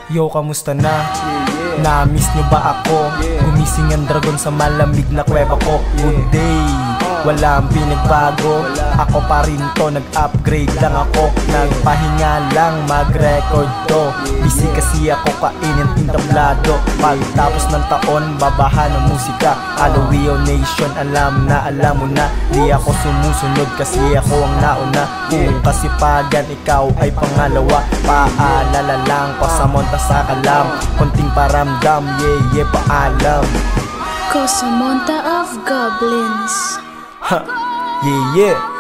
Yo, kamusta na? Na-miss nyo ba ako? Gumising ang dragon sa malamig na kuweba ko. Good day, walang pinagbago. Ako pa rin to, nag-upgrade lang ako. Nagpahinga lang, mag-record to. Busy kasi ako kainin entablado. Pagtapos ng taon, babaha ng musika. Alawio Nation, alam mo na. Di ako sumusunod kasi ako ang nauna. Kung kasipagan, ikaw ay pangalawa. Paalala lang, pasamonta sa kalam. Konting paramdam, yeah, paalam. Cosamonta of Goblins. Ha, yeah